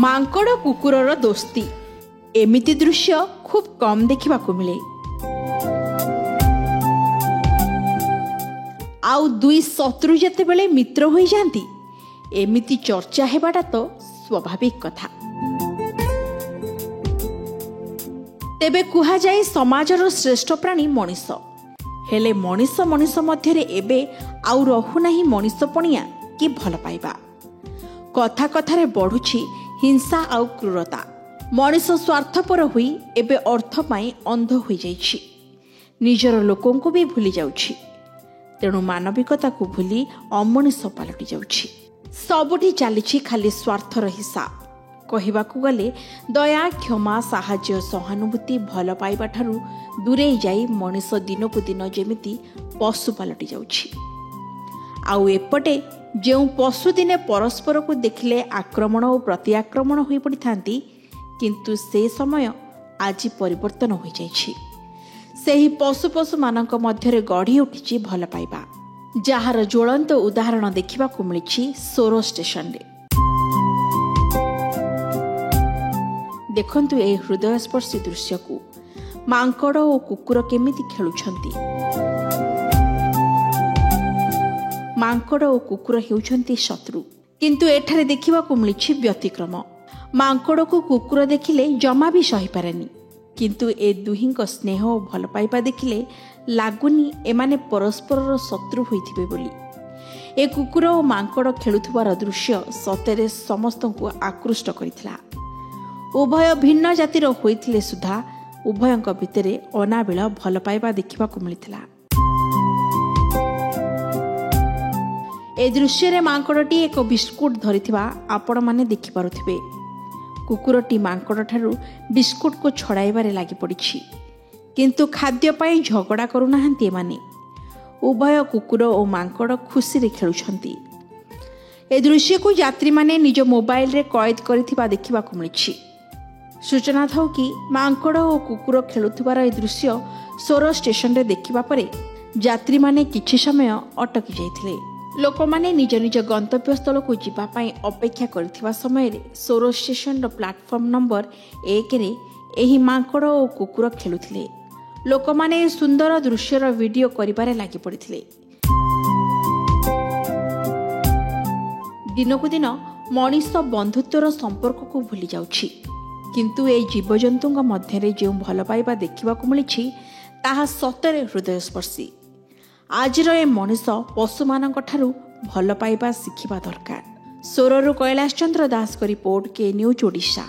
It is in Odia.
ମାଙ୍କଡ଼ କୁକୁରର ଦୋସ୍ତି ଏମିତି ଦୃଶ୍ୟ ଖୁବ୍ କମ୍ ଦେଖିବାକୁ ମିଳେ। ଆଉ ଦୁଇ ଶତ୍ରୁ ଯେତେବେଳେ ମିତ୍ର ହୋଇଯାଆନ୍ତି ଏମିତି ଚର୍ଚ୍ଚା ହେବାଟା ତ ସ୍ୱାଭାବିକ କଥା। ତେବେ କୁହାଯାଏ ସମାଜର ଶ୍ରେଷ୍ଠ ପ୍ରାଣୀ ମଣିଷ। ହେଲେ ମଣିଷ ମଧ୍ୟରେ ଏବେ ଆଉ ରହୁନାହିଁ ମଣିଷପଣିଆ କି ଭଲ ପାଇବା। କଥା କଥାରେ ବଢ଼ୁଛି ହିଂସା ଆଉ କ୍ରୂରତା। ମଣିଷ ସ୍ୱାର୍ଥପର ହୋଇ ଏବେ ଅର୍ଥ ପାଇଁ ଅନ୍ଧ ହୋଇଯାଇଛି। ନିଜର ଲୋକଙ୍କୁ ବି ଭୁଲି ଯାଉଛି। ତେଣୁ ମାନବିକତାକୁ ଭୁଲି ଅମଣିଷ ପାଲଟି ଯାଉଛି। ସବୁଠି ଚାଲିଛି ଖାଲି ସ୍ୱାର୍ଥର ହିସାବ। କହିବାକୁ ଗଲେ ଦୟା, କ୍ଷମା, ସାହାଯ୍ୟ, ସହାନୁଭୂତି, ଭଲ ପାଇବା ଠାରୁ ଦୂରେଇ ଯାଇ ମଣିଷ ଦିନକୁ ଦିନ ଯେମିତି ପଶୁ ପାଲଟି ଯାଉଛି। ଆଉ ଏପଟେ ଯେଉଁ ପଶୁ ଦିନେ ପରସ୍ପରକୁ ଦେଖିଲେ ଆକ୍ରମଣ ଓ ପ୍ରତି ଆକ୍ରମଣ ହୋଇପଡ଼ିଥାନ୍ତି, କିନ୍ତୁ ସେ ସମୟ ଆଜି ପରିବର୍ତ୍ତନ ହୋଇଯାଇଛି। ସେହି ପଶୁମାନଙ୍କ ମଧ୍ୟରେ ଗଢ଼ି ଉଠିଛି ଭଲ ପାଇବା, ଯାହାର ଜ୍ୱଳନ୍ତ ଉଦାହରଣ ଦେଖିବାକୁ ମିଳିଛି ସୋର ଷ୍ଟେସନରେ। ଦେଖନ୍ତୁ ଏହି ହୃଦୟସ୍ପର୍ଶୀ ଦୃଶ୍ୟକୁ। ମାଙ୍କଡ଼ ଓ କୁକୁର କେମିତି ଖେଳୁଛନ୍ତି। ମାଙ୍କଡ଼ ଓ କୁକୁର ହେଉଛନ୍ତି ଶତ୍ରୁ, କିନ୍ତୁ ଏଠାରେ ଦେଖିବାକୁ ମିଳିଛି ବ୍ୟତିକ୍ରମ। ମାଙ୍କଡ଼କୁ କୁକୁର ଦେଖିଲେ ଜମା ବି ସହିପାରେନି, କିନ୍ତୁ ଏ ଦୁହିଁଙ୍କ ସ୍ନେହ ଓ ଭଲ ପାଇବା ଦେଖିଲେ ଲାଗୁନି ଏମାନେ ପରସ୍ପରର ଶତ୍ରୁ ହୋଇଥିବେ ବୋଲି। ଏ କୁକୁର ଓ ମାଙ୍କଡ଼ ଖେଳୁଥିବାର ଦୃଶ୍ୟ ସତରେ ସମସ୍ତଙ୍କୁ ଆକୃଷ୍ଟ କରିଥିଲା। ଉଭୟ ଭିନ୍ନ ଜାତିର ହୋଇଥିଲେ ସୁଦ୍ଧା ଉଭୟଙ୍କ ଭିତରେ ଅନାବିଳ ଭଲ ପାଇବା ଦେଖିବାକୁ ମିଳିଥିଲା। ଏ ଦୃଶ୍ୟରେ ମାଙ୍କଡ଼ଟି ଏକ ବିସ୍କୁଟ ଧରିଥିବା ଆପଣମାନେ ଦେଖିପାରୁଥିବେ। କୁକୁରଟି ମାଙ୍କଡ଼ଠାରୁ ବିସ୍କୁଟକୁ ଛଡ଼ାଇବାରେ ଲାଗିପଡ଼ିଛି, କିନ୍ତୁ ଖାଦ୍ୟ ପାଇଁ ଝଗଡ଼ା କରୁନାହାନ୍ତି ଏମାନେ। ଉଭୟ କୁକୁର ଓ ମାଙ୍କଡ଼ ଖୁସିରେ ଖେଳୁଛନ୍ତି। ଏ ଦୃଶ୍ୟକୁ ଯାତ୍ରୀମାନେ ନିଜ ମୋବାଇଲରେ କଏଦ କରିଥିବା ଦେଖିବାକୁ ମିଳିଛି। ସୂଚନା ଥାଉ କି ମାଙ୍କଡ଼ ଓ କୁକୁର ଖେଳୁଥିବାର ଏ ଦୃଶ୍ୟ ସୋର ଷ୍ଟେସନରେ ଦେଖିବା ପରେ ଯାତ୍ରୀମାନେ କିଛି ସମୟ ଅଟକି ଯାଇଥିଲେ। ଲୋକମାନେ ନିଜ ନିଜ ଗନ୍ତବ୍ୟସ୍ଥଳକୁ ଯିବା ପାଇଁ ଅପେକ୍ଷା କରିଥିବା ସମୟରେ ସୋର ଷ୍ଟେସନର ପ୍ଲାଟଫର୍ମ ନମ୍ବର 1ରେ ଏହି ମାଙ୍କଡ଼ ଓ କୁକୁର ଖେଳୁଥିଲେ। ଲୋକମାନେ ଏ ସୁନ୍ଦର ଦୃଶ୍ୟର ଭିଡ଼ିଓ କରିବାରେ ଲାଗିପଡ଼ିଥିଲେ। ଦିନକୁ ଦିନ ମଣିଷ ବନ୍ଧୁତ୍ୱର ସମ୍ପର୍କକୁ ଭୁଲି ଯାଉଛି, କିନ୍ତୁ ଏହି ଜୀବଜନ୍ତୁଙ୍କ ମଧ୍ୟରେ ଯେଉଁ ଭଲ ପାଇବା ଦେଖିବାକୁ ମିଳିଛି ତାହା ସତରେ ହୃଦୟସ୍ପର୍ଶୀ। ଆଜିର ଏ ମଣିଷ ପଶୁମାନଙ୍କ ଠାରୁ ଭଲ ପାଇବା ଶିଖିବା ଦରକାର। ସୋରରୁ କୈଳାଶ ଚନ୍ଦ୍ର ଦାସଙ୍କ ରିପୋର୍ଟ, କେ ନ୍ୟୁଜ୍ ଓଡ଼ିଶା।